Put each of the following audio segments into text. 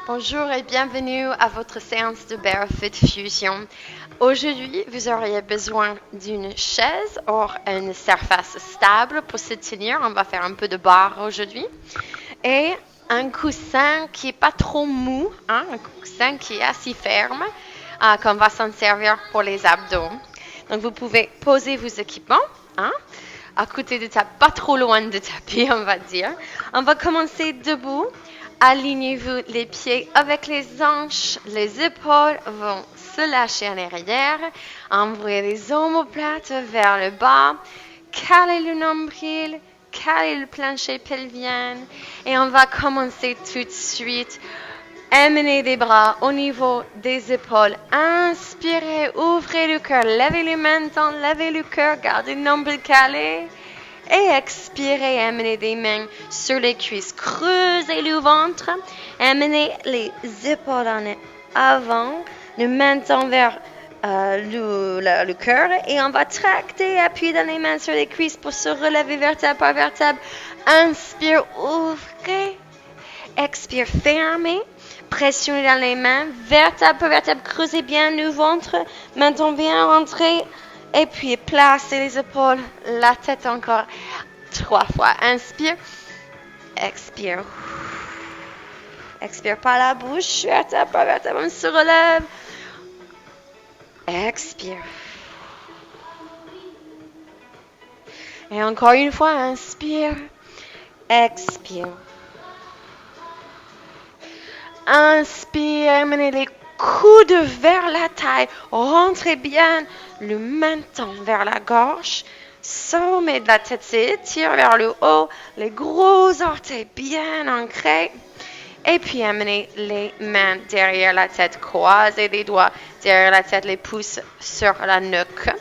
Bonjour et bienvenue à votre séance de Barefoot Fusion. Aujourd'hui, vous auriez besoin d'une chaise ou une surface stable pour se tenir. On va faire un peu de barre aujourd'hui. Et un coussin qui n'est pas trop mou, un coussin qui est assez ferme, qu'on va s'en servir pour les abdos. Donc, vous pouvez poser vos équipements, à côté de tapis, pas trop loin de tapis, on va dire. On va commencer debout. Alignez-vous les pieds avec les hanches, les épaules vont se lâcher en arrière. Envoyez les omoplates vers le bas. Calez le nombril, calez le plancher pelvien. Et on va commencer tout de suite. Amenez les bras au niveau des épaules. Inspirez, ouvrez le cœur, levez les mains, levez le cœur, gardez le nombril calé. Et expirez, amenez les mains sur les cuisses, creusez le ventre, amenez les épaules en avant, le menton vers le cœur et on va tracter, appuyer dans les mains sur les cuisses pour se relever vertèbre par vertèbre. Inspire, ouvrez, expire, fermez, pressionnez dans les mains, vertèbre par vertèbre, creusez bien le ventre, menton bien rentré. Et puis, placez les épaules, la tête encore 3 fois. Inspire, expire. Expire par la bouche, vertèbre par vertèbre, on se relève. Expire. Et encore une fois, inspire, expire. Inspire, amenez les coudes vers la taille, rentrez bien le menton vers la gorge, sommet de la tête s'étire vers le haut, les gros orteils bien ancrés, et puis amenez les mains derrière la tête, croisez les doigts derrière la tête, les pouces sur la nuque.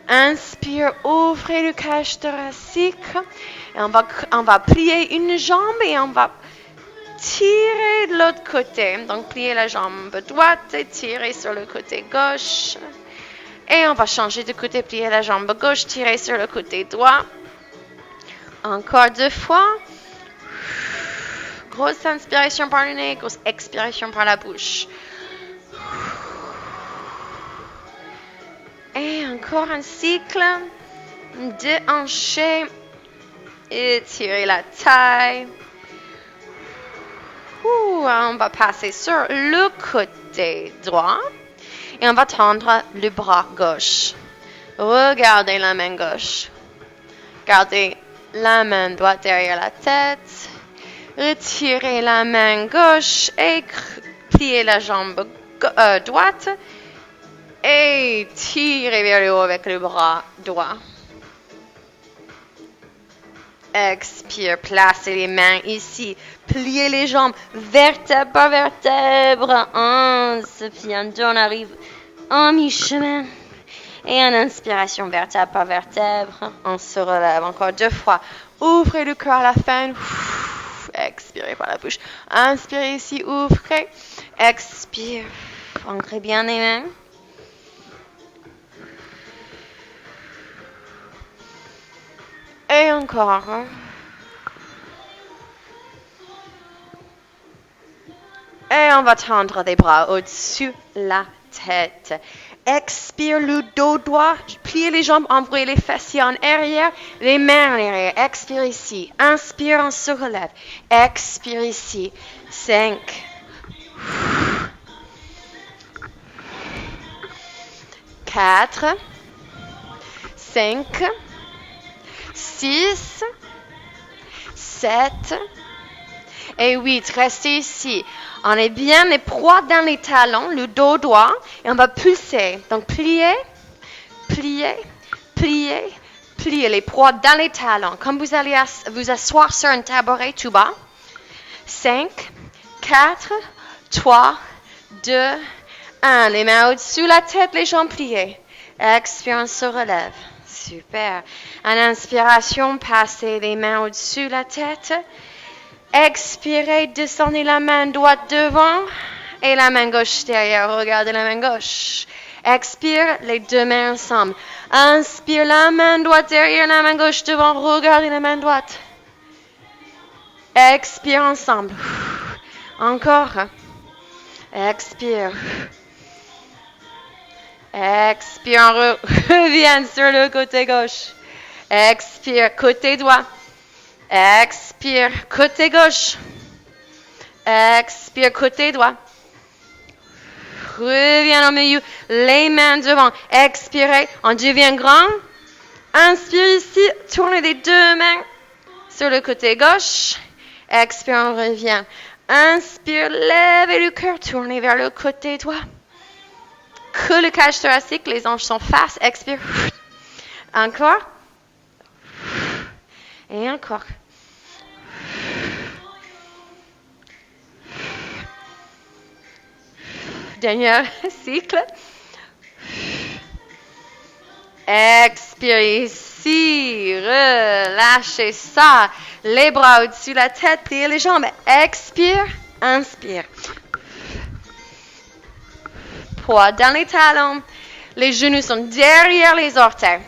Inspire, ouvrez le cage thoracique, et on va plier une jambe et on va tirer de l'autre côté. Donc, pliez la jambe droite et tirez sur le côté gauche. Et on va changer de côté, plier la jambe gauche, tirer sur le côté droit. Encore 2 fois. Grosse inspiration par le nez, grosse expiration par la bouche. Et encore un cycle. Déhanchez. Étirez la taille. On va passer sur le côté droit et on va tendre le bras gauche. Regardez la main gauche. Gardez la main droite derrière la tête. Retirez la main gauche et pliez la jambe droite et tirez vers le haut avec le bras droit. Expire, placez les mains ici. Pliez les jambes, vertèbre par vertèbre. Inspire, on arrive en mi-chemin. Et en inspiration, vertèbre par vertèbre. On se relève encore 2 fois. Ouvrez le cœur à la fin. Expirez par la bouche. Inspirez ici, ouvrez. Expire. Ancrez bien les mains. Et encore. Et on va tendre les bras au-dessus la tête. Expire le dos droit. Pliez les jambes, envoyez les fessiers en arrière, les mains en arrière. Expire ici. Inspire, on se relève. Expire ici. 5. 4. 5. 6, 7 et 8. Restez ici. On est bien les poids dans les talons, le dos droit, et on va pulser. Donc, pliez, pliez, pliez, pliez les poids dans les talons. Comme vous allez vous asseoir sur un tabouret tout bas. 5, 4, 3, 2, 1. Les mains au-dessus la tête, les jambes pliées. Expire, on se relève. Super. En inspiration, passez les mains au-dessus de la tête. Expirez, descendez la main droite devant et la main gauche derrière. Regardez la main gauche. Expire, les 2 mains ensemble. Inspire, la main droite derrière, la main gauche devant. Regardez la main droite. Expire ensemble. Encore. Expire. Expire, on revient sur le côté gauche. Expire, côté droit. Expire, côté gauche. Expire, côté droit. Reviens au milieu, les mains devant. Expirez, on devient grand. Inspire ici, tournez les deux mains sur le côté gauche. Expire, on revient. Inspire, levez le cœur, tournez vers le côté droit. Que le cage thoracique, les hanches sont face. Expire. Encore. Et encore. Dernier cycle. Expire ici. Relâchez ça. Les bras au-dessus de la tête, pliez les jambes. Expire. Inspire. Poids dans les talons. Les genoux sont derrière les orteils.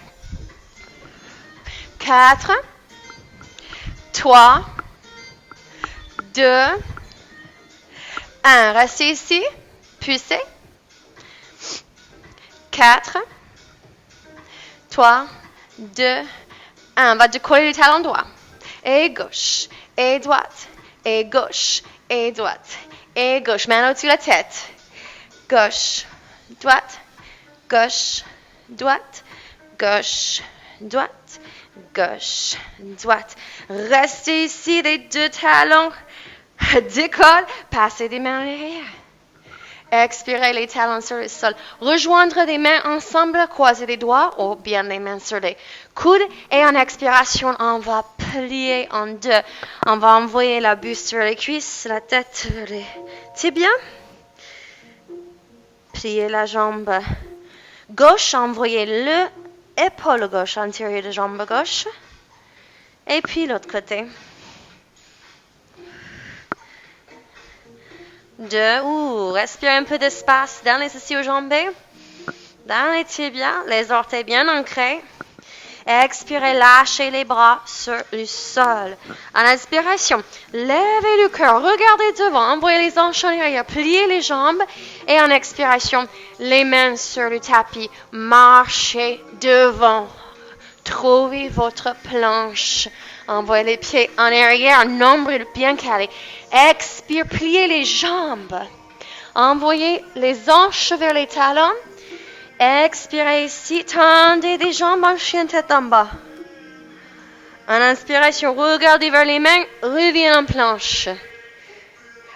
4, 3, 2, 1. Restez ici. Poussez. 4, 3, 2, 1. On va décoller les talons droits. Et gauche. Et droite. Et gauche. Et droite. Et gauche. Main au-dessus de la tête. Gauche. Droite. Gauche. Droite. Gauche. Droite. Gauche. Droite. Restez ici, les deux talons. Décolle. Passez des mains en arrière. Expirez les talons sur le sol. Rejoindre les mains ensemble, croiser les doigts ou bien les mains sur les coudes. Et en expiration, on va plier en deux. On va envoyer la buste sur les cuisses, la tête vers les tibias. Pliez la jambe gauche, envoyez l'épaule gauche, antérieure de jambe gauche. Et puis l'autre côté. 2, respirez un peu d'espace dans les ischio-jambiers, dans les tibias, les orteils bien ancrés. Expirez, lâchez les bras sur le sol. En inspiration, levez le cœur, regardez devant, envoyez les hanches en arrière, pliez les jambes. Et en expiration, les mains sur le tapis, marchez devant. Trouvez votre planche. Envoyez les pieds en arrière, nombril bien calé. Expire, pliez les jambes. Envoyez les hanches vers les talons. Expirez ici, tendez des jambes en chien tête en bas. En inspiration, regardez vers les mains, revenez en planche.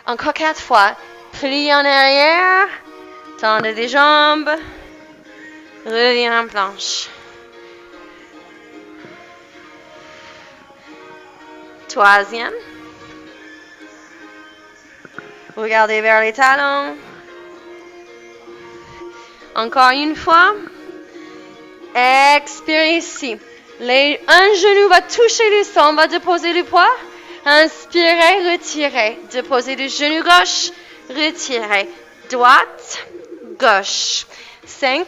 Encore 4 fois. Pliez en arrière, tendez des jambes, revenez en planche. 3e. Regardez vers les talons. Encore une fois. Expirez ici. Un genou va toucher le sol. On va déposer le poids. Inspirez, retirez. Déposez le genou gauche. Retirez. Droite, gauche. 5,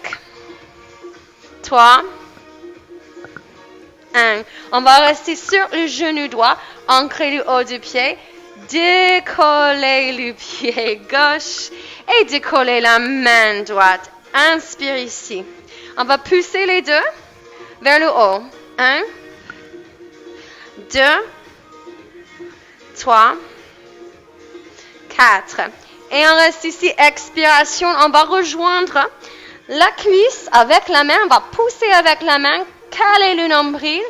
3, 1. On va rester sur le genou droit. Ancrez le haut du pied. Décollez le pied gauche. Et décollez la main droite. Inspire ici. On va pousser les deux vers le haut. 1, 2, 3, 4. Et on reste ici. Expiration. On va rejoindre la cuisse avec la main. On va pousser avec la main. Caler le nombril.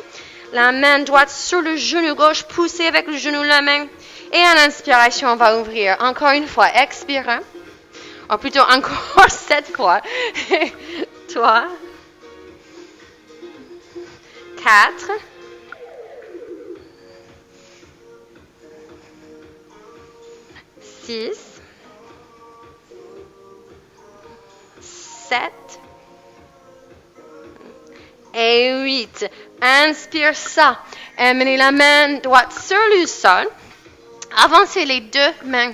La main droite sur le genou gauche. Pousser avec le genou la main. Et en inspiration, on va ouvrir. Encore une fois. Expire. Ou plutôt encore 7 fois. 3, 4, 6, 7 et 8. Inspire ça. Amenez la main droite sur le sol. Avancez les deux mains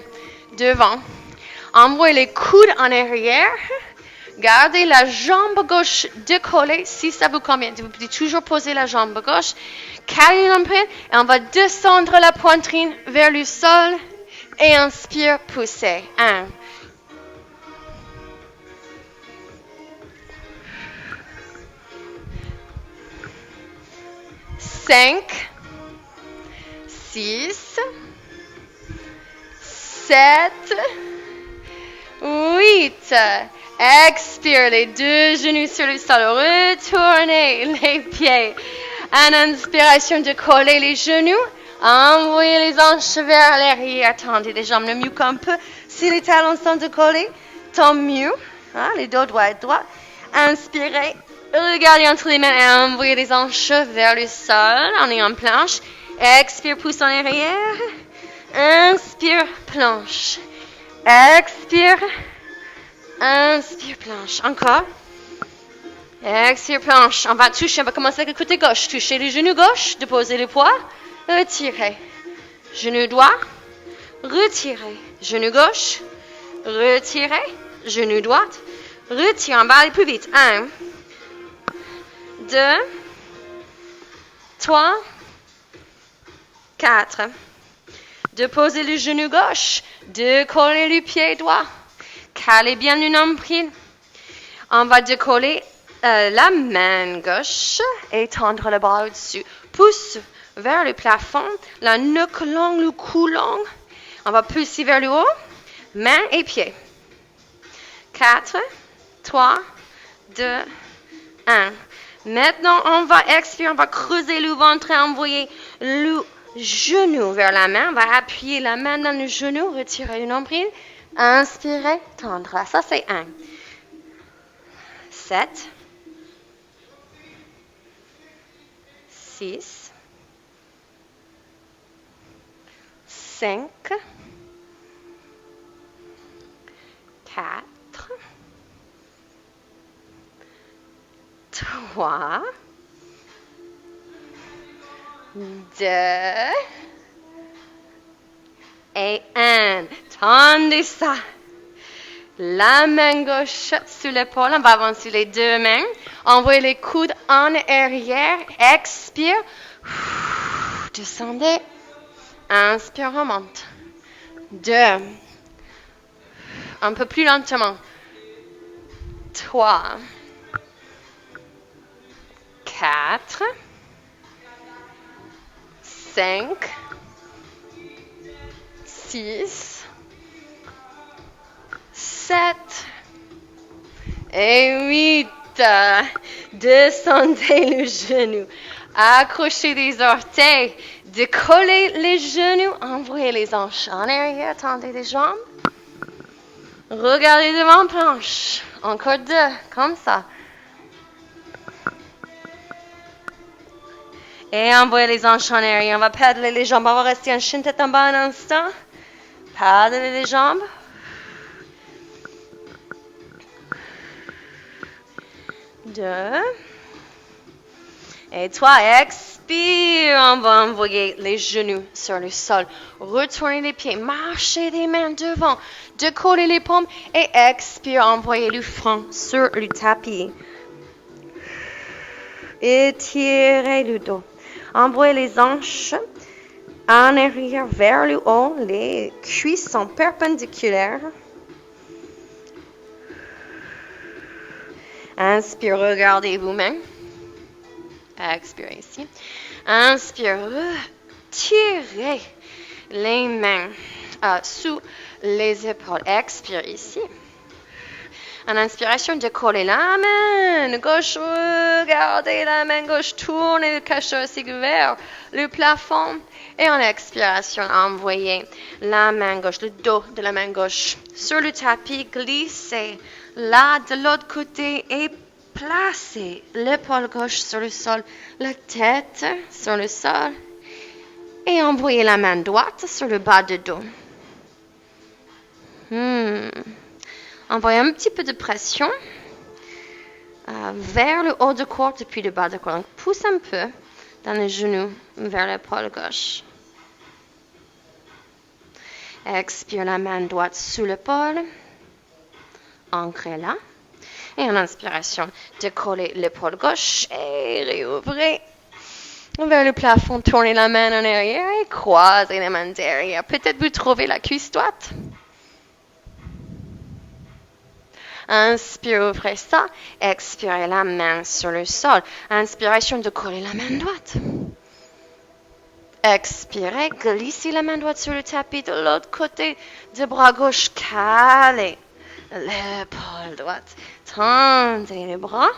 devant. Envoyez les coudes en arrière. Gardez la jambe gauche décollée si ça vous convient. Vous pouvez toujours poser la jambe gauche. Calez l'ombril et on va descendre la poitrine vers le sol. Et inspire, poussez. 1, 5, 6, 7, 8. Expire, les deux genoux sur le sol. Retournez les pieds. En inspiration de coller les genoux. Envoyez les hanches vers l'arrière. Tendez les jambes le mieux qu'on peut. Si les talons sont décollés, tant mieux. Les dos doivent être droits. Inspirez. Regardez entre les mains et envoyez les hanches vers le sol. On est en planche. Expire, pousse en arrière. Inspire, planche. Expire. Inspire, planche. Encore. Expire, planche. On va toucher. On va commencer avec le côté gauche. Touchez le genou gauche. Déposez le poids. Retirez. Genou droit. Retirez. Genou gauche. Retirez. Genou droit. Retirez. On va aller plus vite. 1, 2, 3, 4. Déposez le genou gauche. Décollez le pied droit. Calez bien le nombril. On va décoller la main gauche et tendre le bras au-dessus. Pousse vers le plafond, la nuque longue, le cou long. On va pousser vers le haut, main et pied. 4, 3, 2, 1. Maintenant, on va expirer, on va creuser le ventre et envoyer le genou vers la main. On va appuyer la main dans le genou, retirer le nombril. Inspirez, tendre. Ça, c'est 1. 7, 6, 5, 4, 3, 2 et 1. Tendez ça. La main gauche sur l'épaule. On va avancer les deux mains. Envoyez les coudes en arrière. Expire. Descendez. Inspire, remonte. 2. Un peu plus lentement. 3. 4. 5. 6. 7 et 8. Descendez le genou. Accrochez les orteils. Décollez les genoux. Envoyez les hanches en arrière. Tendez les jambes. Regardez devant planche. Encore 2. Comme ça. Et envoyez les hanches en arrière. On va pédaler les jambes. On va rester en chine tête en bas un instant. Pédaler les jambes. 2 et 3. Expire. On va envoyer les genoux sur le sol. Retournez les pieds. Marchez les mains devant. Décollez les paumes. Et expire. Envoyez le front sur le tapis. Étirez le dos. Envoyez les hanches en arrière vers le haut. Les cuisses sont perpendiculaires. Inspire, regardez vous-même. Expirez ici. Inspire, tirez les mains sous les épaules. Expire ici. En inspiration, décollez la main gauche. Regardez la main gauche. Tournez le cachot vers le plafond. Et en expiration, envoyez la main gauche, le dos de la main gauche sur le tapis. Glissez là de l'autre côté et placez l'épaule gauche sur le sol, la tête sur le sol et envoyez la main droite sur le bas du dos. Envoyez un petit peu de pression vers le haut du corps depuis le bas du corps. Donc, pousse un peu dans les genoux vers l'épaule gauche. Expire la main droite sous l'épaule. Ancrez là. Et en inspiration, décollez l'épaule gauche et réouvrez vers le plafond. Tournez la main en arrière et croisez les mains derrière. Peut-être vous trouvez la cuisse droite. Inspirez, ouvrez ça. Expirez la main sur le sol. Inspiration, décollez la main droite. Expirez, glissez la main droite sur le tapis de l'autre côté du bras gauche, calez l'épaule droite, tendez les bras,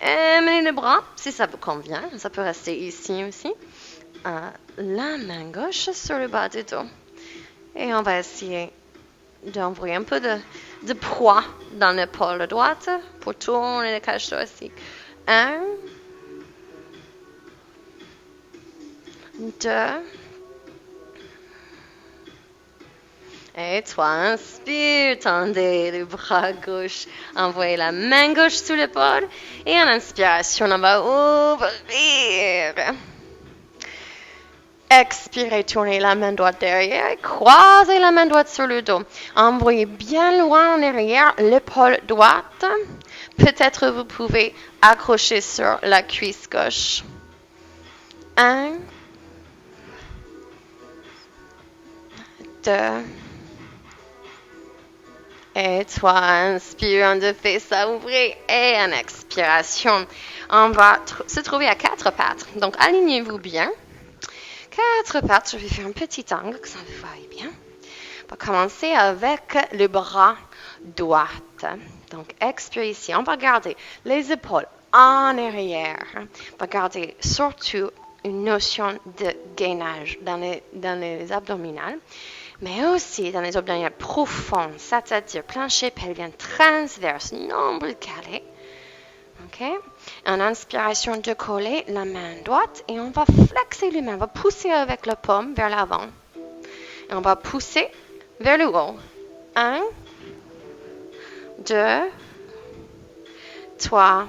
amenez les bras, si ça vous convient, ça peut rester ici aussi. La main gauche sur le bas du dos. Et on va essayer d'envoyer un peu de poids dans l'épaule droite pour tourner le cage thoracique. 1, 2, et 3. Inspire, tendez le bras gauche, envoyez la main gauche sous l'épaule. Et en inspiration, on va ouvrir. Expirez, tournez la main droite derrière et croisez la main droite sur le dos. Envoyez bien loin en arrière l'épaule droite. Peut-être vous pouvez accrocher sur la cuisse gauche. 1, 2, et 3. Inspire, on fait ça, ouvrez. Et en expiration, on va se trouver à 4 pattes. Donc, alignez-vous bien. 4 pattes, je vais faire un petit angle, que ça vous voit bien. On va commencer avec le bras droit. Donc, expirez ici. On va garder les épaules en arrière. On va garder surtout une notion de gainage dans les abdominales, mais aussi dans les abdominales profonds, c'est-à-dire plancher pelvien transverse, nombril calé. OK? En inspiration, décoller la main droite et on va flexer les mains. On va pousser avec la paume vers l'avant. Et on va pousser vers le haut. 1, 2, 3,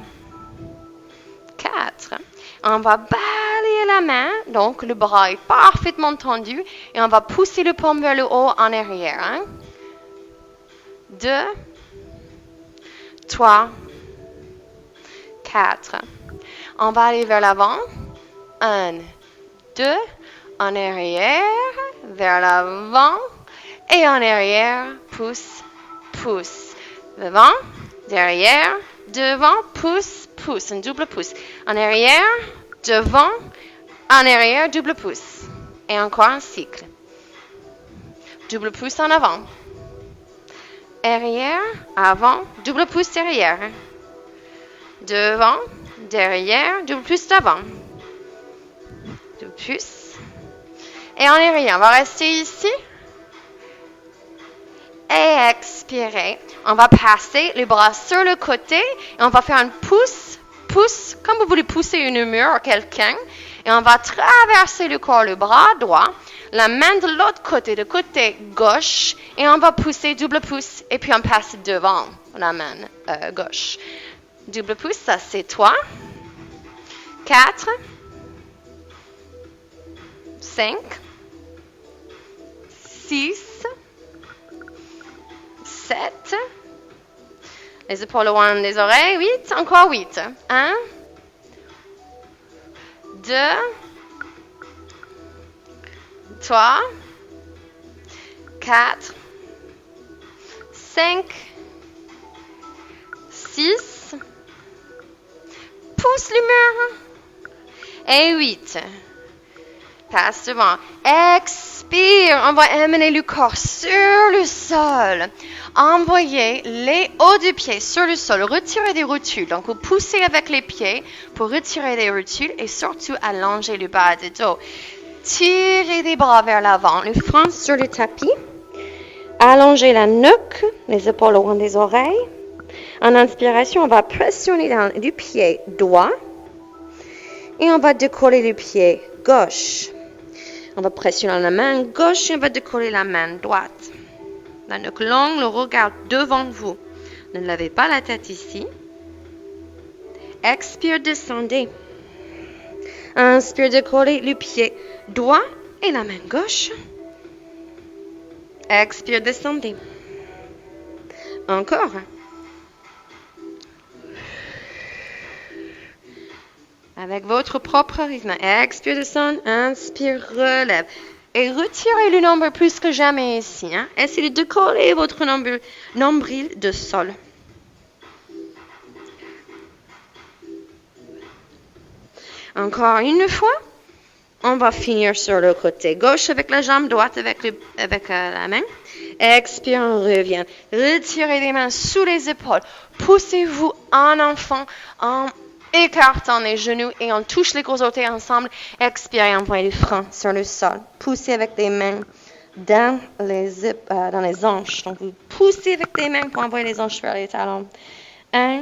4. On va balayer la main. Donc, le bras est parfaitement tendu. Et on va pousser le paume vers le haut en arrière. 2, 3, 4. On va aller vers l'avant. 1, 2, en arrière, vers l'avant et en arrière, pousse, pousse. Devant, derrière, devant, pousse, pousse. Un double pouce. En arrière, devant, en arrière, double pouce. Et encore un cycle. Double pouce en avant. Arrière, avant, double pouce derrière. Devant, derrière, double pouce d'avant. Double pouce. Et en arrière, on va rester ici. Et expirer. On va passer les bras sur le côté et on va faire un pouce, pouce, comme vous voulez pousser une mur ou quelqu'un. Et on va traverser le corps, le bras droit, la main de l'autre côté, le côté gauche, et on va pousser double pouce. Et puis on passe devant la main gauche. Double pouce, ça c'est 3, 4, 5, 6, 7. Les épaules loin des oreilles. 8. Encore 8. 1, 2, 3, 4, 5, 6. Pousse le mur. Et 8. Passe devant. Expire. On va amener le corps sur le sol. Envoyez les hauts du pied sur le sol. Retirez des rotules. Donc, vous poussez avec les pieds pour retirer les rotules et surtout allonger le bas du dos. Tirez les bras vers l'avant. Le front sur le tapis. Allongez la nuque, les épaules loin des oreilles. En inspiration, on va pressionner dans du pied droit. Et on va décoller le pied gauche. On va pressionner la main gauche et on va décoller la main droite. La nuque longue, le regard devant vous. Ne levez pas la tête ici. Expire, descendez. Inspire, décoller le pied droit et la main gauche. Expire, descendez. Encore. Avec votre propre rythme. Expire, descend. Inspire, relève. Et retirez le nombril plus que jamais ici. Essayez de décoller votre nombril de sol. Encore une fois. on va finir sur le côté gauche avec la jambe, droite avec la main. Expire, on revient. Retirez les mains sous les épaules. Poussez-vous en enfant, en écartant les genoux et on touche les gros orteils ensemble. Expirez, envoyez les freins sur le sol. Poussez avec les mains dans les hanches. Donc, vous poussez avec les mains pour envoyer les hanches vers les talons. 1,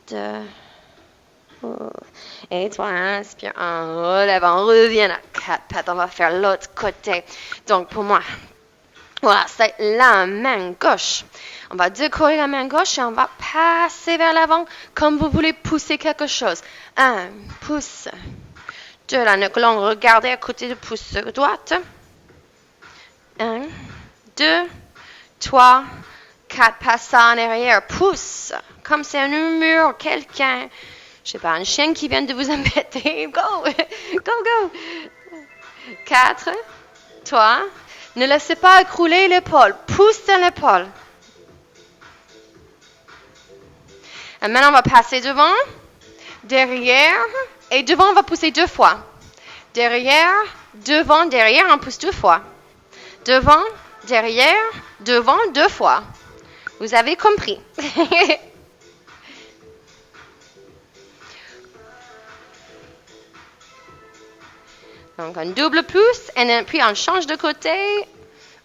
2, et toi, inspire, on relève, on revient à 4 pattes. On va faire l'autre côté. Donc, pour moi, voilà, c'est la main gauche. On va décoller la main gauche et on va passer vers l'avant comme vous voulez pousser quelque chose. 1, pouce. 2, la nuque longue, regardez à côté de pouce droite. 1, 2, 3, 4, passe en arrière, pousse. Comme c'est un mur, quelqu'un, je sais pas, un chien qui vient de vous embêter. Go, go, go. 4, 3, ne laissez pas écrouler l'épaule, pousse dans l'épaule. Et maintenant, on va passer devant, derrière, et devant, on va pousser 2 fois. Derrière, devant, derrière, on pousse 2 fois. Devant, derrière, devant, 2 fois. Vous avez compris. Donc, un double pouce, et puis on change de côté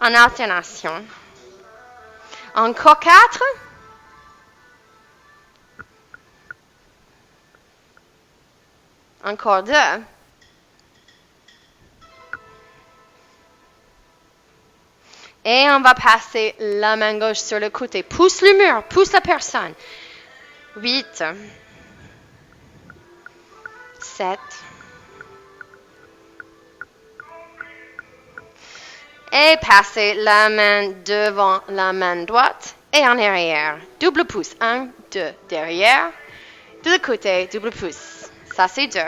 en alternation. Encore 4. Encore 2. Et on va passer la main gauche sur le côté. Pousse le mur, pousse la personne. 8. 7. Et passez la main devant la main droite et en arrière. Double pouce. 1, 2. Derrière. De côté, double pouce. Ça, c'est 2.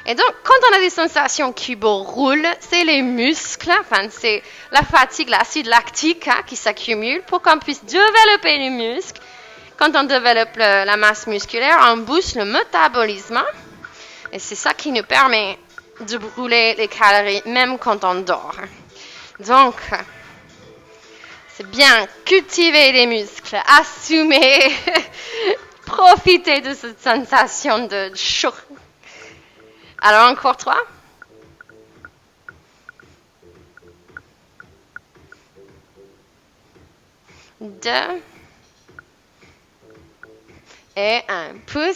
Et donc, quand on a des sensations qui roulent, c'est les muscles, enfin, c'est la fatigue, l'acide lactique qui s'accumule pour qu'on puisse développer les muscles. Quand on développe la masse musculaire, on booste le métabolisme. Et c'est ça qui nous permet de brûler les calories, même quand on dort. Donc, c'est bien cultiver les muscles, assumer, profiter de cette sensation de chaud. Alors, encore 3. 2. Et 1. Pouce.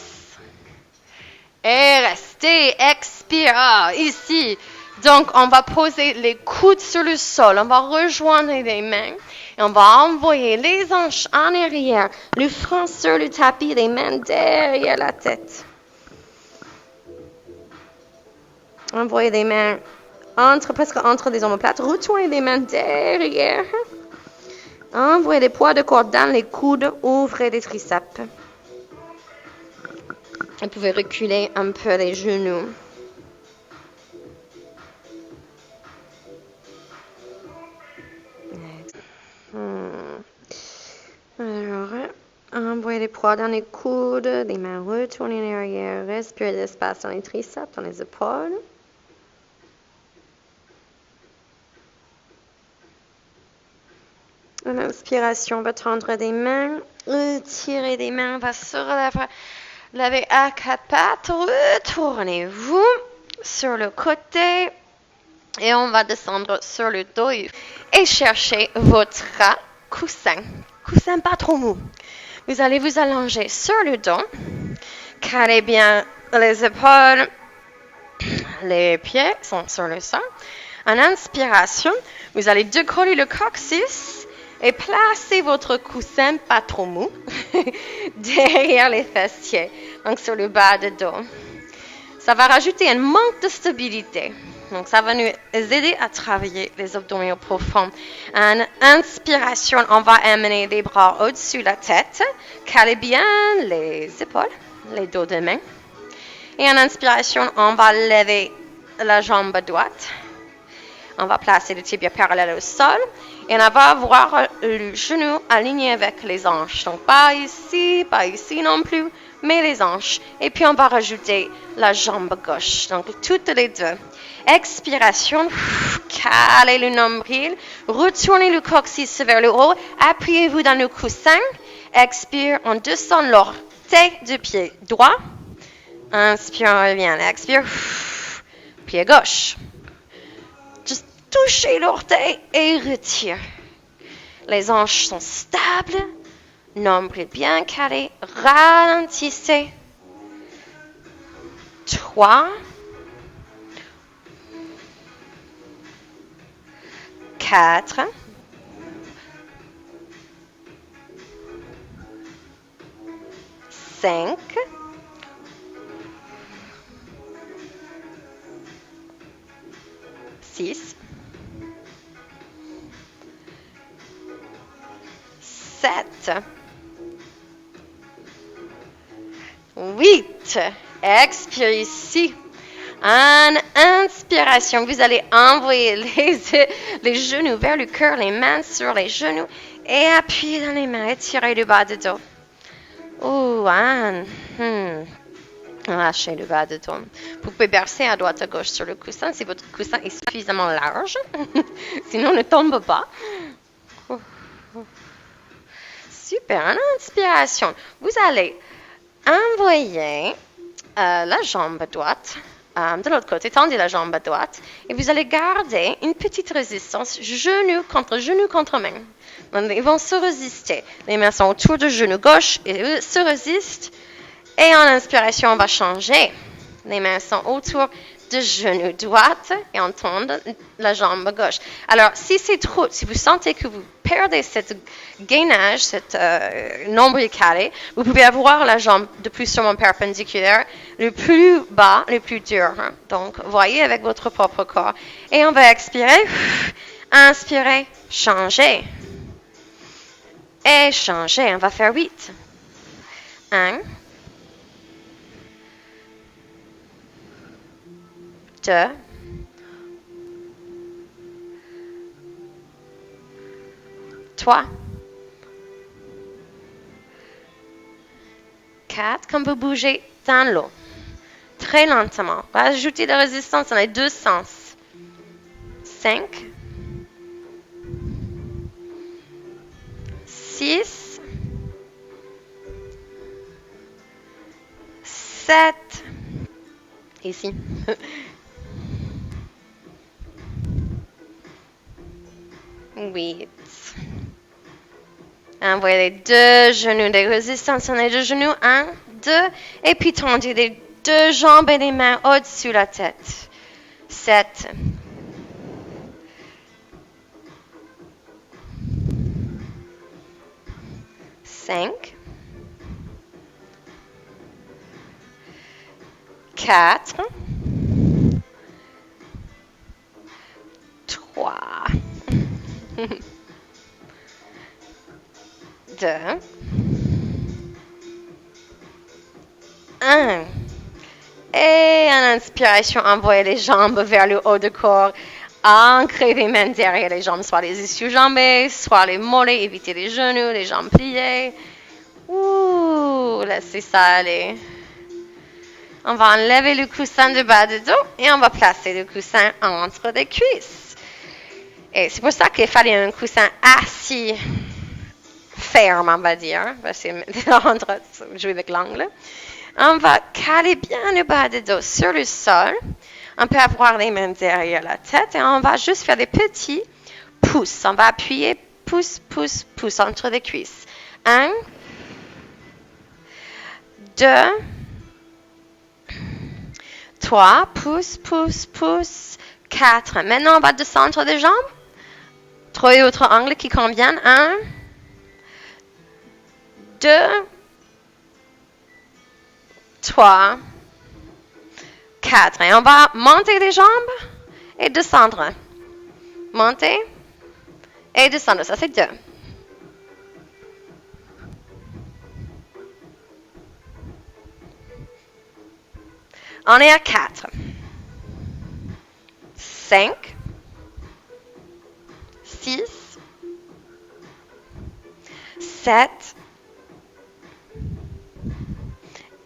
Et restez, expire. Ici. Donc, on va poser les coudes sur le sol. On va rejoindre les mains. Et on va envoyer les hanches en arrière. Le front sur le tapis, les mains derrière la tête. Envoyez les mains presque entre les omoplates. Retournez les mains derrière. Envoyez les poids de corps dans les coudes. Ouvrez les triceps. Vous pouvez reculer un peu les genoux. Alors, envoyez les poids dans les coudes. Les mains retournées en arrière. Respirez l'espace dans les triceps, dans les épaules. Une inspiration, on va tendre des mains, retirer des mains, on va se lever à 4 pattes, retournez-vous sur le côté et on va descendre sur le dos et chercher votre coussin pas trop mou. Vous allez vous allonger sur le dos, calez bien les épaules, les pieds sont sur le sol. En inspiration, vous allez décoller le coccyx et placez votre coussin pas trop mou derrière les fessiers, donc sur le bas du dos. Ça va rajouter un manque de stabilité. Donc, ça va nous aider à travailler les abdominaux profonds. En inspiration, on va amener les bras au-dessus de la tête. Calez bien les épaules, les dos de main. Et en inspiration, on va lever la jambe droite. On va placer le tibia parallèle au sol. Et on va avoir le genou aligné avec les hanches. Donc, pas ici non plus. mais les hanches. Et puis on va rajouter la jambe gauche. Donc toutes les deux. Expiration, calez le nombril, retournez le coccyx vers le haut, appuyez-vous dans le coussin. Expire, on descend l'orteil du pied droit. Inspire, on revient. Expire, pied gauche. Juste touchez l'orteil et retire. Les hanches sont stables, nombril bien calé, ralentissez. 3, 4, 5, 6, 7, 8. Expirez ici. En inspiration, vous allez envoyer les genoux vers le cœur, les mains sur les genoux et appuyez dans les mains. Étirez le bas du dos. Lâchez le bas du dos. Vous pouvez bercer à droite à gauche sur le coussin si votre coussin est suffisamment large. Sinon, ne tombe pas. Super. En inspiration, vous allez envoyer la jambe droite de l'autre côté, tendez la jambe droite et vous allez garder une petite résistance genou contre main. Donc, ils vont se résister. Les mains sont autour du genou gauche et se résistent. Et en inspiration, on va changer. Les mains sont autour du genou droite et on tend la jambe gauche. Alors, si c'est trop, si vous sentez que vous perdez cette gainage, cette nombril calé, vous pouvez avoir la jambe de plus sûrement perpendiculaire, le plus bas, le plus dur. Donc, voyez avec votre propre corps. Et on va expirer, inspirer, changer. Et changer, on va faire 8. 1, 2, 3, 4, comme vous bougez dans l'eau. Très lentement. Rajoutez de la résistance dans les deux sens. 5, 6, 7, ici. 8. Envoyez les deux genoux, des résistances sur les deux genoux. 1, 2. Et puis tendez les deux jambes et les mains au-dessus de la tête. 7. 5. 4. 3. 2, 1. Et en inspiration, envoyez les jambes vers le haut du corps. Ancrez les mains derrière les jambes, soit les ischio-jambes, soit les mollets, évitez les genoux, les jambes pliées. Laissez ça aller. On va enlever le coussin du bas du dos et on va placer le coussin entre les cuisses. Et c'est pour ça qu'il fallait un coussin assis ferme, on va dire. C'est jouer avec l'angle. On va caler bien le bas du dos sur le sol. On peut avoir les mains derrière la tête et on va juste faire des petits pouces. On va appuyer pouce, pouce, pouce entre les cuisses. 1, 2, 3, pouce, pouce, pouce. 4. Maintenant, on va descendre les jambes. 3 autres angles qui conviennent. 1, 2, 3, 4. Et on va monter les jambes et descendre. Monter et descendre. Ça, c'est 2. On est à 4. 5, 6, 7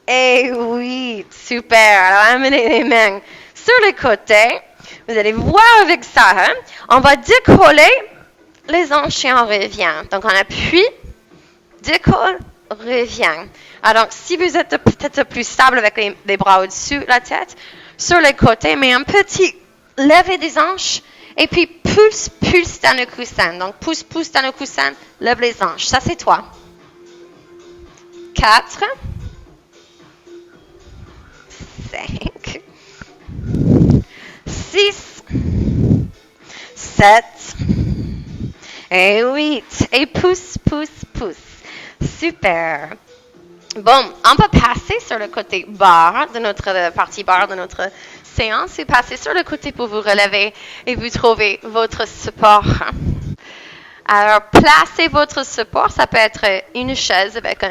Et oui, super. Alors, amenez les mains sur les côtés. Vous allez voir avec ça, hein? On va décoller les hanches et on revient. Donc, on appuie, décolle, revient. Alors, si vous êtes peut-être plus stable avec les bras au-dessus de la tête, sur les côtés, mais un petit lever des hanches et puis pousse, pousse dans le coussin. Donc, pousse, pousse dans le coussin, lève les hanches. Ça, c'est toi. 4, 5, 6, 7, et 8. Et pousse, pousse, pousse. Super. Bon, on va passer sur le côté barre de notre partie barre de notre séance et passer sur le côté pour vous relever et vous trouver votre support. Alors, placez votre support. Ça peut être une chaise avec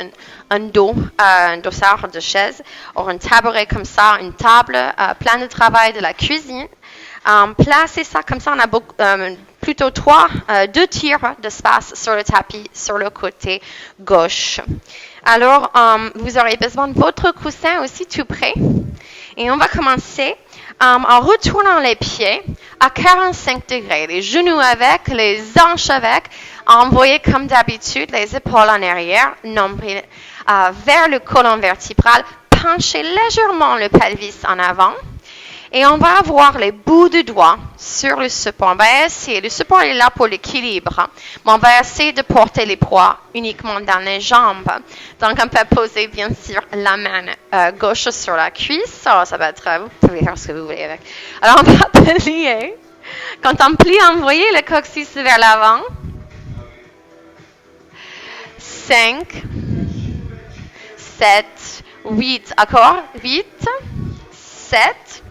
un dos, un dossard de chaise, ou un tabouret comme ça, une table, plan de travail de la cuisine. Placez ça comme ça. On a plutôt 2 tiers d'espace sur le tapis sur le côté gauche. Alors, vous aurez besoin de votre coussin aussi tout près. Et on va commencer en retournant les pieds à 45 degrés. Les genoux avec, les hanches avec. Envoyez comme d'habitude les épaules en arrière, nombril vers le colonne vertébral. Penchez légèrement le pelvis en avant. Et on va avoir les bouts de doigts sur le support. On va essayer, le support est là pour l'équilibre, mais on va essayer de porter les poids uniquement dans les jambes. Donc, on peut poser, bien sûr, la main gauche sur la cuisse. Oh, ça va être, vous pouvez faire ce que vous voulez avec. Alors, on va plier. Quand on plie, envoyez le coccyx vers l'avant. 5, 7, 8. Encore. 8, 7,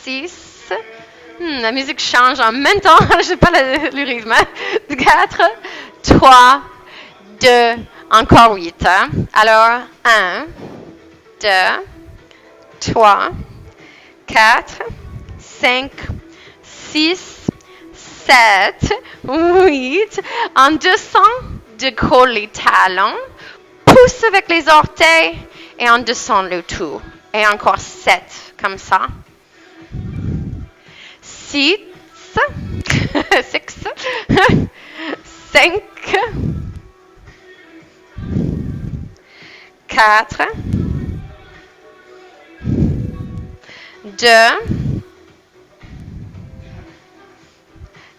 6. La musique change en même temps. Je n'ai pas le rythme. 4, 3, 2, encore 8. Alors, 1, 2, 3, 4, 5, 6, 7, 8. En descend, décolle les talons. Pousse avec les orteils et on descend le tout. Et encore 7, comme ça. 6, 5, 4, 2,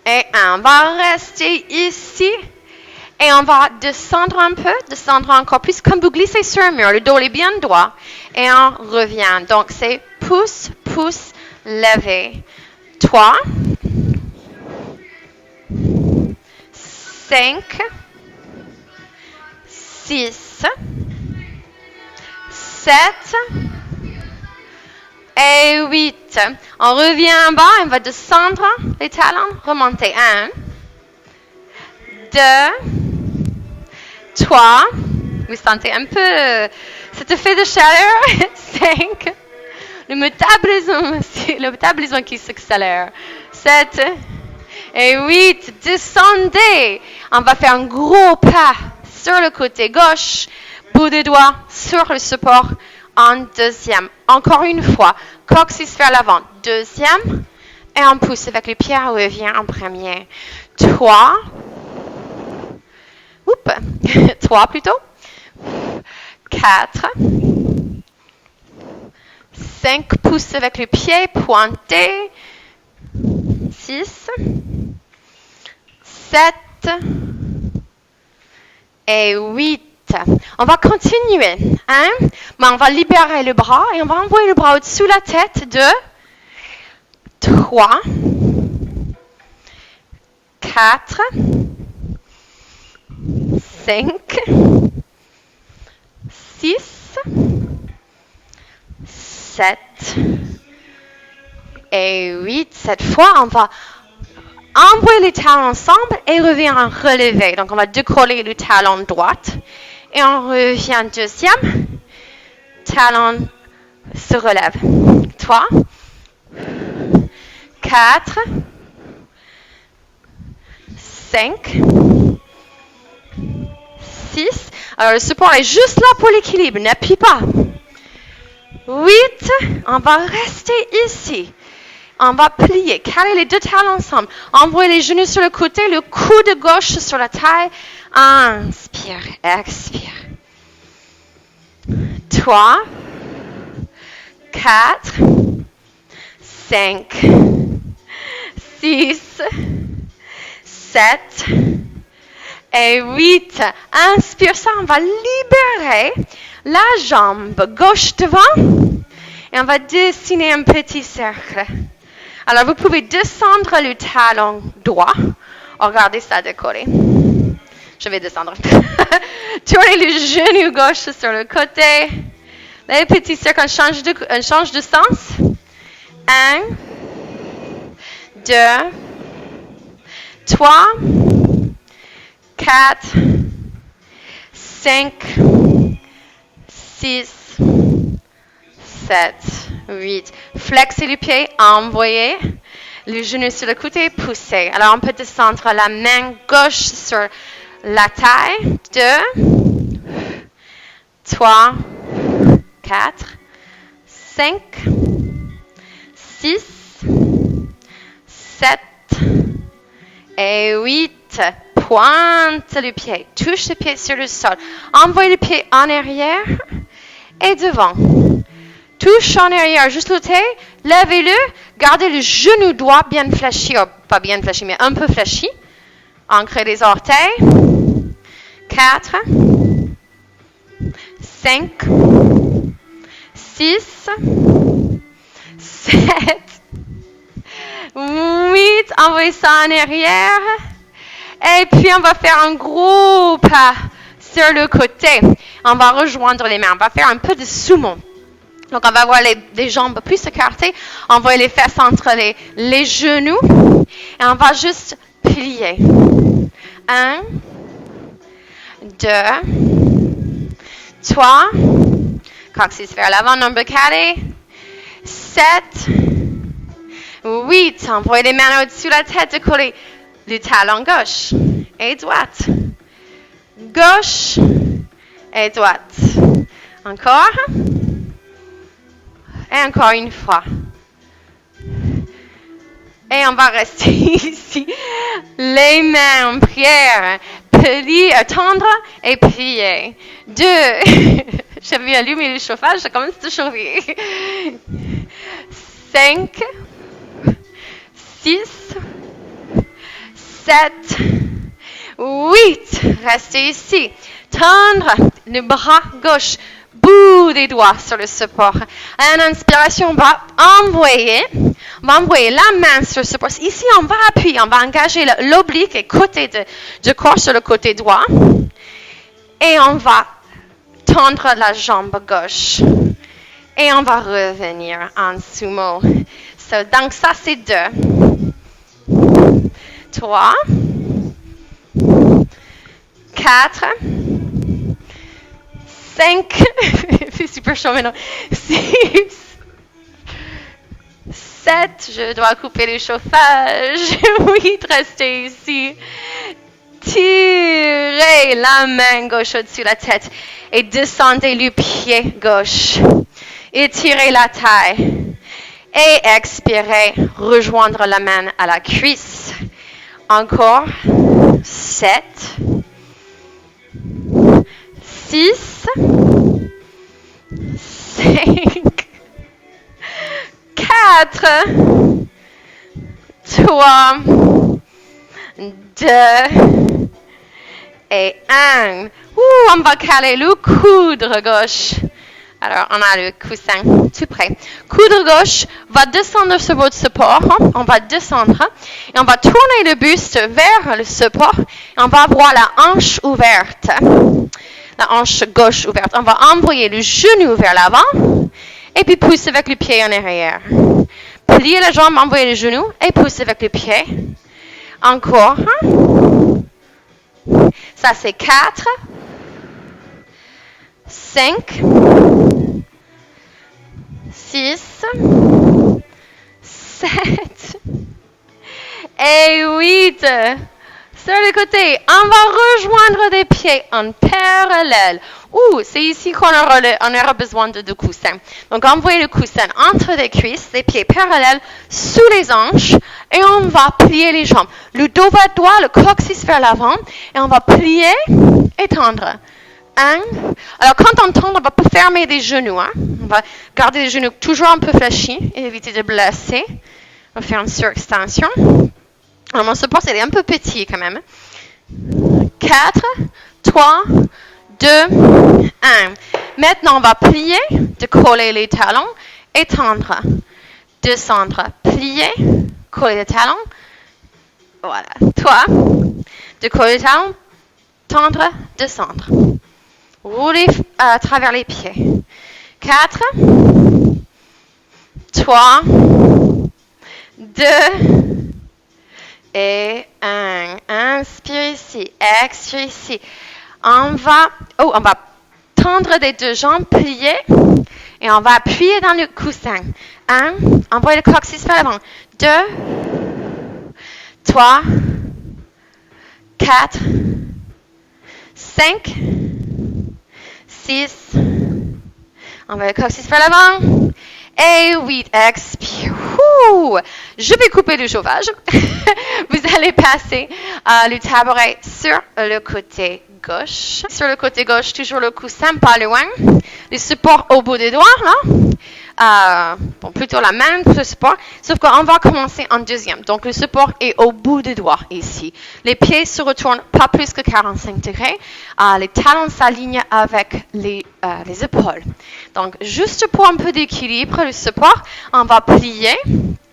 et 1. On va rester ici et on va descendre un peu, descendre encore plus, comme vous glissez sur un mur. Le dos est bien droit et on revient. Donc, c'est pouce, pouce, lever. 3, 5, 6, 7 et 8. On revient en bas, on va descendre les talons, remonter. 1, 2, 3. Vous sentez un peu cet effet de chaleur. 5. Le métabolisme qui s'accélère. 7 et 8. Descendez. On va faire un gros pas sur le côté gauche. Bout de doigt sur le support en deuxième. Encore une fois. Coccyx vers l'avant. Deuxième. Et on pousse avec les pieds. On revient en premier. 3. 3 plutôt. 4. 5 pouces avec les pieds pointés. 6, 7 et 8. On va continuer. Hein? Mais on va libérer le bras et on va envoyer le bras au-dessus de la tête de 3, 4, 5, 6, 7 et 8. Cette fois, on va envoyer les talons ensemble et revenir en relevé. Donc, on va décoller le talon droite et on revient deuxième. Talon se relève. 3, 4, 5, 6. Alors, le support est juste là pour l'équilibre. N'appuie pas. 8. On va rester ici. On va plier, caler les deux talons ensemble. Envoyer les genoux sur le côté, le coude gauche sur la taille. Inspire, expire. 3, 4, 5, 6, 7 et 8. Inspire ça, on va libérer la jambe gauche devant et on va dessiner un petit cercle. Alors, vous pouvez descendre le talon droit. Regardez ça de côté. Je vais descendre. Tournez le genou gauche sur le côté. Les petits cercles, on change de sens. 1, 2, 3, 4, 5, 6, 7, 8. Flexez les pieds, envoyez le genou sur le côté, poussez. Alors, on peut descendre la main gauche sur la taille. 2, 3, 4, 5, 6, 7 et 8. Pointe le pied, touche le pied sur le sol. Envoyez le pied en arrière et devant. Touche en arrière, juste le côté, levez-le, gardez le genou droit bien fléchi, pas bien fléchi, mais un peu fléchi. Ancrez les orteils. 4, 5, 6, 7, 8. Envoyez ça en arrière. Et puis, on va faire un gros pas sur le côté. On va rejoindre les mains. On va faire un peu de sumo. Donc, on va avoir les jambes plus écartées. On va les fesses entre les genoux. Et on va juste plier. 1, 2, 3. Coccyx vers l'avant, nombre carré. 7, 8. Envoyez les mains au-dessus de la tête de coller le talon gauche et droite. Gauche et droite. Encore. Et encore une fois. Et on va rester ici. Les mains en prière. Plier, tendre et plier. 2. J'avais allumé le chauffage, ça commence à chauffer. 5. 6. 7. 8. Restez ici. Tendre le bras gauche. Bout des doigts sur le support. En inspiration, on va envoyer la main sur le support. Ici, on va appuyer, on va engager l'oblique et côté du corps sur le côté droit. Et on va tendre la jambe gauche. Et on va revenir en sumo. Donc ça, c'est 2. 3. 4. 5, il fait super chaud maintenant, 6, 7, je dois couper le chauffage, 8, restez ici, tirez la main gauche au-dessus de la tête et descendez le pied gauche, étirez la taille et expirez, rejoindre la main à la cuisse, encore, 7, 6, 5, 4, 3, 2 et 1. On va caler le coude gauche. Alors, on a le coussin tout près. Coude gauche va descendre sur votre support. On va descendre et on va tourner le buste vers le support. Et on va avoir la hanche ouverte. La hanche gauche ouverte. On va envoyer le genou vers l'avant et puis pousser avec le pied en arrière. Plier la jambe, envoyer le genou et pousser avec le pied. Encore. Ça, c'est 4, 5, 6, 7 et 8. sur le côté. On va rejoindre des pieds en parallèle. C'est ici qu'on aura besoin de deux coussins. Donc, envoyez le coussin entre les cuisses, les pieds parallèles, sous les hanches, et on va plier les jambes. Le dos va droit, le coccyx vers l'avant, et on va plier et tendre. Alors, quand on tend, on va pas fermer les genoux. On va garder les genoux toujours un peu fléchis et éviter de blesser. On va faire une surextension. Alors, mon support, c'est un peu petit quand même. 4, 3, 2, 1. Maintenant, on va plier, décoller les talons et tendre. Descendre, plier, coller les talons. Voilà. 3, décoller les talons, tendre, descendre. Rouler à travers les pieds. 4, 3, 2 et 1. Inspire ici, expire ici. On va tendre les deux jambes, plier et on va appuyer dans le coussin. 1, envoie le coccyx vers l'avant. 2, 3, 4, 5, 6, envoie le coccyx vers l'avant. Et 8, expire. Je vais couper le chauffage. Vous allez passer le tabouret sur le côté gauche. Sur le côté gauche, toujours le coussin pas loin. Le support au bout des doigts, là. Plutôt la main pour le support. Sauf qu'on va commencer en deuxième. Donc, le support est au bout des doigts ici. Les pieds se retournent pas plus que 45 degrés. Les talons s'alignent avec les épaules. Donc, juste pour un peu d'équilibre, le support, on va plier,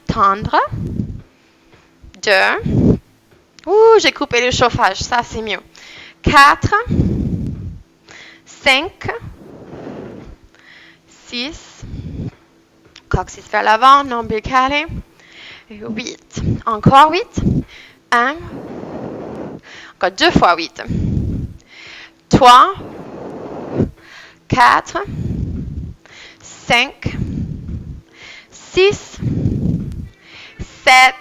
tendre. 2. J'ai coupé le chauffage. Ça, c'est mieux. 4. 5. 6. Coccyx vers l'avant, nombril calé. 8. Encore 8. 1. Encore 2 fois 8. 3. 4. 5. 6. 7.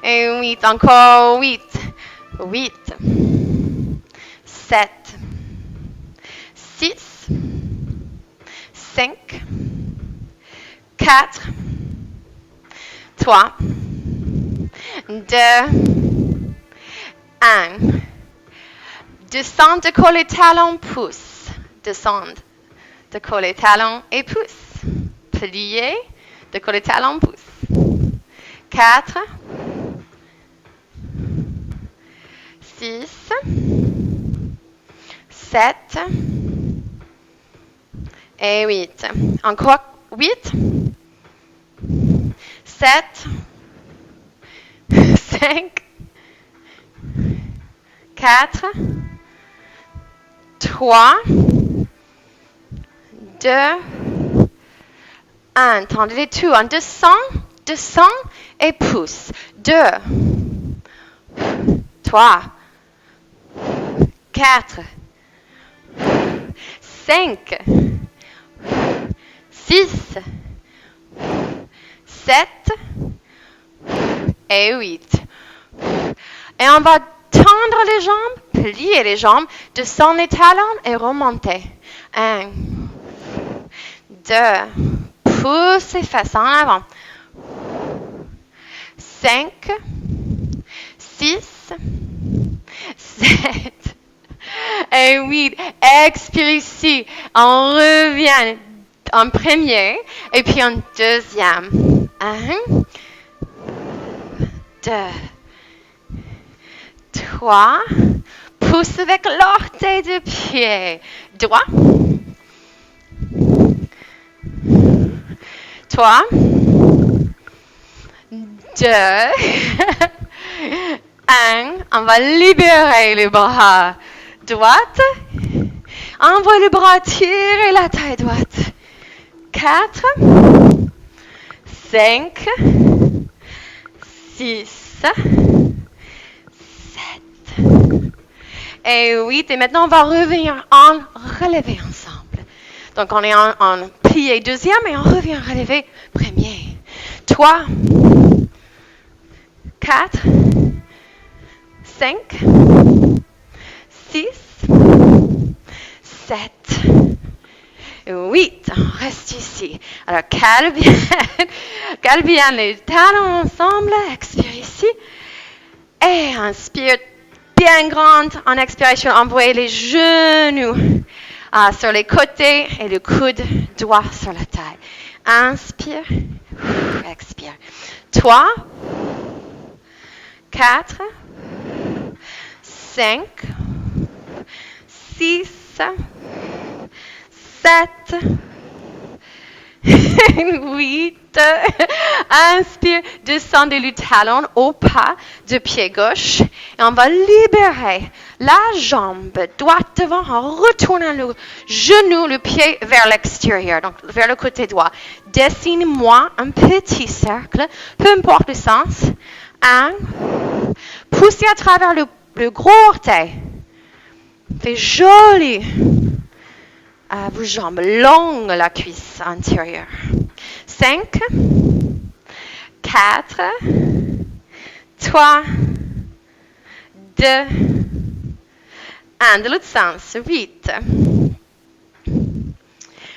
Et 8. Encore 8. 8. 7. 6. 5. 4. 3. 2. 1. Descendre, décoller talon, pouce. Descendre, décoller talon et pouce. Plier, décoller talon, pouce. 4. 6. 7. Et 8. Encore 8. 7. 5. 4. 3. 2. 1. Tendez les tout. On descend et pousse. 2. 3. 4. 5. 6. 7. Et 8. Et on va tendre les jambes, plier les jambes, descendre les talons et remonter. 1. 2. Pousse les fesses en avant. 5. 6. 7. Et 8. Expire ici. On revient en premier et puis en deuxième. 1. 2. 3. Pousse avec l'orteil de pied droit. 3. 2. 1. On va libérer les bras droite. Envoie le bras, tirer la taille droite. 4. 5. 6. 7. Et 8. Et maintenant, on va revenir en relevé ensemble. Donc, on est en plié deuxième et on revient en relevé premier. 3. 4. 5, 6, 7, 8. On reste ici. Alors, cale bien les talons ensemble. Expire ici. Et inspire bien grande. En expiration, envoyez les genoux sur les côtés et le coude droit sur la taille. Inspire. Expire. 3, 4, 5, 6, 7, 8. Inspire, descendez le talon au pas de pied gauche. Et on va libérer la jambe droite devant en retournant le genou, le pied vers l'extérieur, donc vers le côté droit. Dessine-moi un petit cercle, peu importe le sens. 1. Poussez à travers le gros orteil. Faites joli. Vos jambes longues, la cuisse antérieure. 5, 4, 3, 2, 1. De l'autre sens. 8,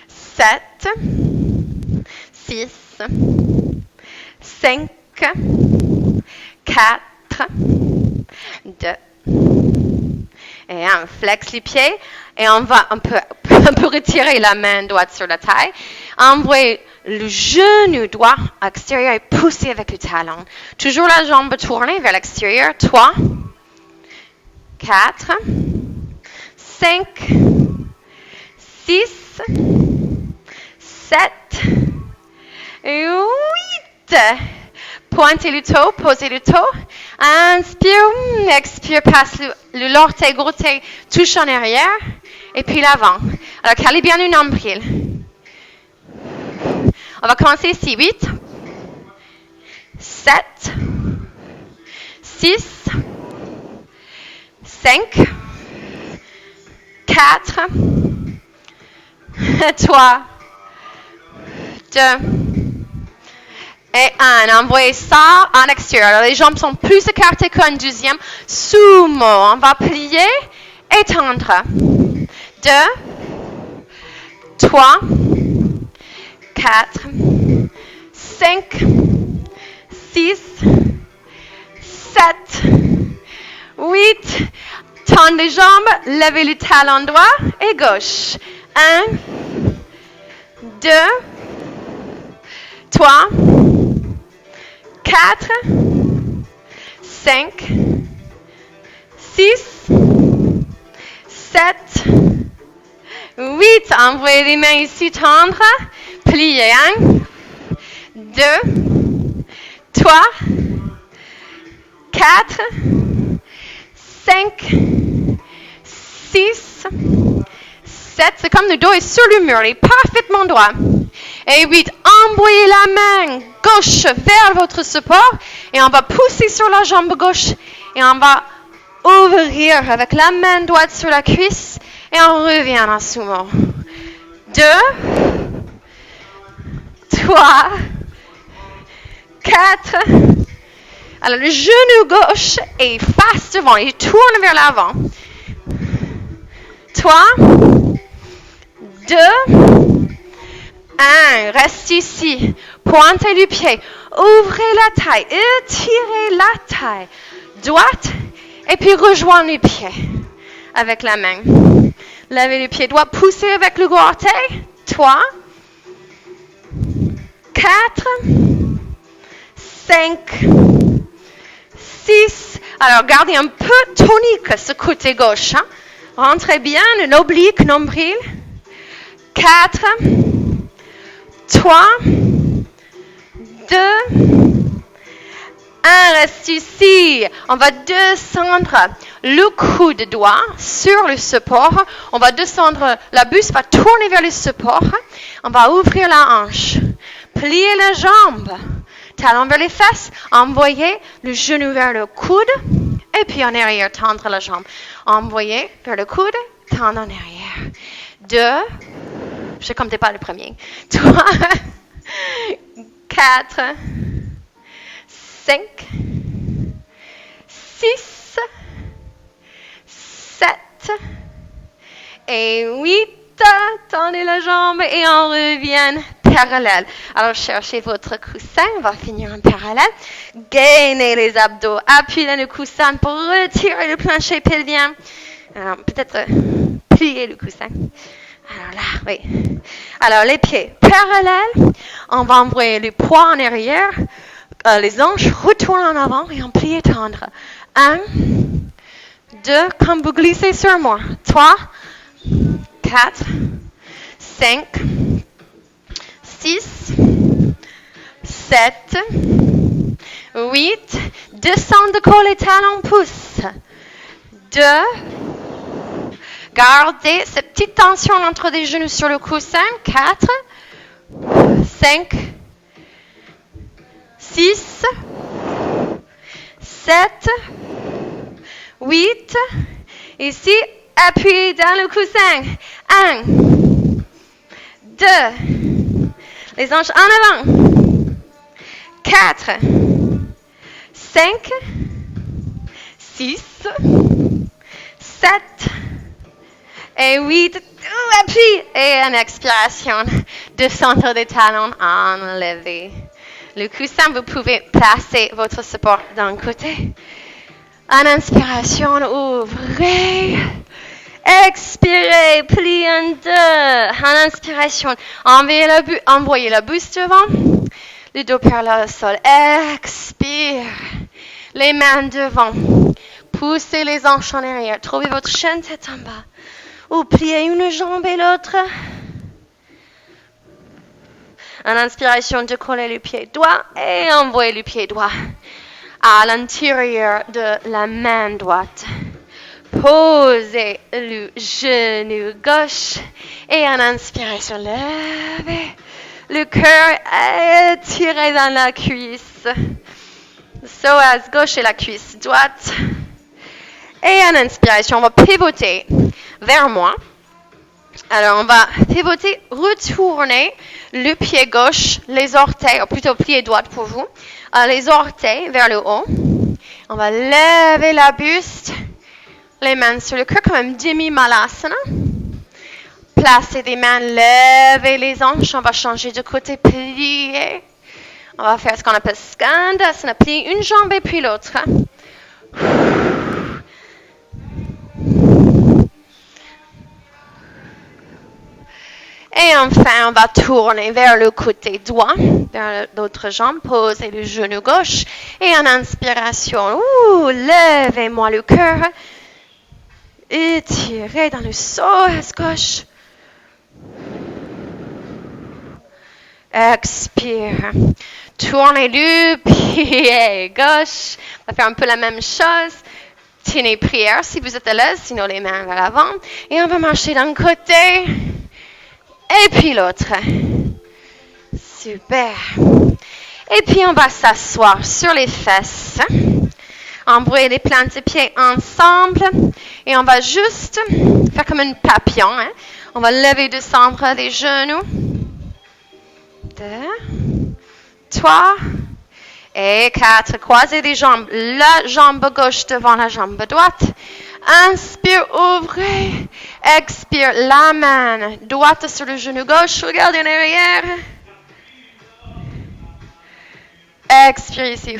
7, 6, 5, 4, 2, et 1. Flex les pieds et on peut retirer la main droite sur la taille. Envoyez le genou droit à l'extérieur et poussez avec le talon. Toujours la jambe tournée vers l'extérieur. 3, 4, 5, 6, 7 et 8. Pointez le dos, posez le dos. Inspire, expire, passe l'orteil, gros orteil, touche en arrière. Et puis l'avant. Alors, calez bien le nombril. On va commencer ici. 8, 7, 6, 5, 4, 3, 2, et 1. Envoyez ça en extérieur. Alors, les jambes sont plus écartées qu'un deuxième. Sumo. On va plier et tendre. 2, 3, 4, 5, 6, 7, 8. Tendez les jambes, levez le talon droit et gauche. 1, 2, 3, 4, 5, 6, 7, 8. Envoyez les mains ici, tendre. Pliez. 1, 2, 3, 4, 5, 6, 7. C'est comme le dos est sur le mur. Il est parfaitement droit. Et 8. Envoyez la main gauche vers votre support. Et on va pousser sur la jambe gauche. Et on va ouvrir avec la main droite sur la cuisse. Et on revient en sumo. 2, 3, 4. Alors, le genou gauche est face devant. Il tourne vers l'avant. 3, 2, 1. Reste ici. Pointez le pied. Ouvrez la taille. Étirez la taille. Droite. Et puis, rejoignez le pied avec la main. Levez le pied droit. Poussez avec le gros orteil. 3, 4, 5, 6. Alors, gardez un peu tonique ce côté gauche. Hein? Rentrez bien l'oblique, nombril. 4, 3, 2, 1. Reste ici. On va descendre le coude droit sur le support. On va descendre, la buste va tourner vers le support. On va ouvrir la hanche. Pliez la jambe. Talon vers les fesses. Envoyez le genou vers le coude. Et puis en arrière, tendre la jambe. Envoyez vers le coude, tendre en arrière. 2. Je ne comptais pas le premier. 3, 4, 5, 6, et 8. Tendez la jambe et on revient parallèle. Alors, cherchez votre coussin. On va finir en parallèle. Gainez les abdos. Appuyez le coussin pour retirer le plancher pelvien. Alors, peut-être plier le coussin. Alors là, oui. Alors, les pieds parallèles. On va envoyer le poids en arrière. Les hanches retournent en avant et on plie et tendre. 1, 2, comme vous glissez sur moi. 3, 4, 5, 6, 7, 8. Descends de col et talons, pousse. 2. Gardez cette petite tension entre les genoux sur le coussin. 4, 5, 6, 7, 8. Ici, appuyez dans le coussin. 1, 2. Les hanches en avant. 4, 5, 6, 7 et 8. Appui. Et en expiration, descendre des talons, enlever. Le coussin, vous pouvez placer votre support d'un côté. En inspiration, ouvrez. Expirez, plie en deux. En inspiration, envoyez la bouche devant. Le dos parallèle au sol. Expire. Les mains devant. Poussez les hanches en arrière. Trouvez votre chaîne tête en bas. Ou pliez une jambe et l'autre. En inspiration, décollez le pied droit et envoyez le pied droit à l'intérieur de la main droite. Posez le genou gauche et en inspiration, levez le cœur, étirez dans la cuisse. Psoas gauche et la cuisse droite. Et en inspiration, on va pivoter vers moi. Alors, on va pivoter, retourner le pied gauche, les orteils, ou plutôt pied droit pour vous, les orteils vers le haut. On va lever la buste, les mains sur le cœur comme un demi-malasana. Placez des mains, levez les hanches, on va changer de côté, plier. On va faire ce qu'on appelle Skandasana, plier une jambe et puis l'autre. Et enfin, on va tourner vers le côté droit, vers l'autre jambe, posez le genou gauche. Et en inspiration, levez-moi le cœur. Étirez dans le psoas gauche. Expire. Tournez le pied gauche. On va faire un peu la même chose. Tenez prière si vous êtes à l'aise, sinon les mains vers l'avant. Et on va marcher d'un côté. Et puis l'autre. Super. Et puis on va s'asseoir sur les fesses. Envoyer les plantes de pieds ensemble. Et on va juste faire comme un papillon. On va lever, descendre les genoux. 2, 3 et 4. Croisez les jambes. La jambe gauche devant la jambe droite. Inspire, ouvrez. Expire, la main droite sur le genou gauche. Regardez en arrière. Expire ici.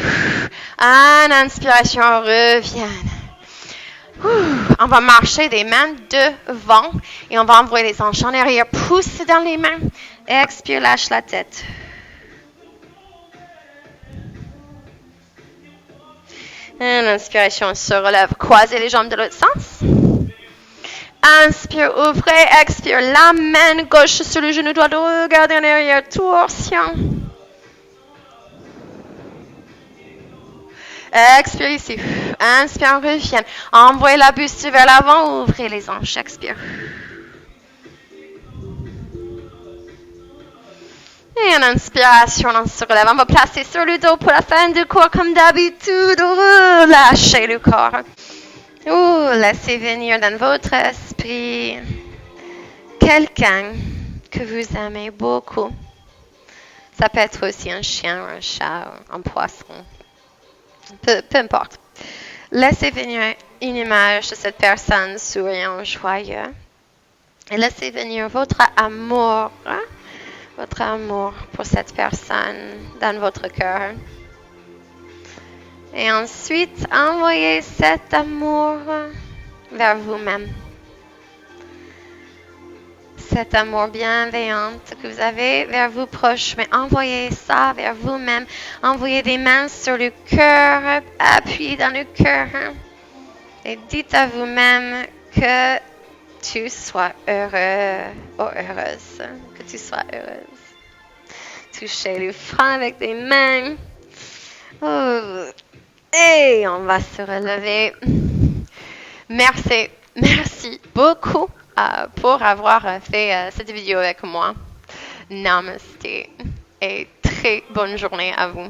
En inspiration, reviens. On va marcher des mains devant et on va envoyer les hanches en arrière. Pousse dans les mains. Expire, lâche la tête. En inspiration, on se relève. Croisez les jambes de l'autre sens. Inspire, ouvrez. Expire, la main gauche sur le genou droit. Regardez en arrière. Torsion. Expire ici. Inspire, revient. Envoyez la buste vers l'avant. Ouvrez les hanches. Expire. Et en inspiration, on se relève. On va placer sur le dos pour la fin du corps comme d'habitude. Relâchez le corps. Laissez venir dans votre esprit quelqu'un que vous aimez beaucoup. Ça peut être aussi un chien, un chat, un poisson. Peu importe. Laissez venir une image de cette personne souriant, joyeux. Et laissez venir votre amour pour cette personne dans votre cœur. Et ensuite, envoyez cet amour vers vous-même. Cet amour bienveillant que vous avez vers vos proches, mais envoyez ça vers vous-même. Envoyez des mains sur le cœur, appuyez dans le cœur. Et dites à vous-même que tu sois heureux ou heureuse. Que tu sois heureuse. Touchez le front avec des mains. Oh. Et on va se relever. Merci beaucoup pour avoir fait cette vidéo avec moi. Namaste et très bonne journée à vous.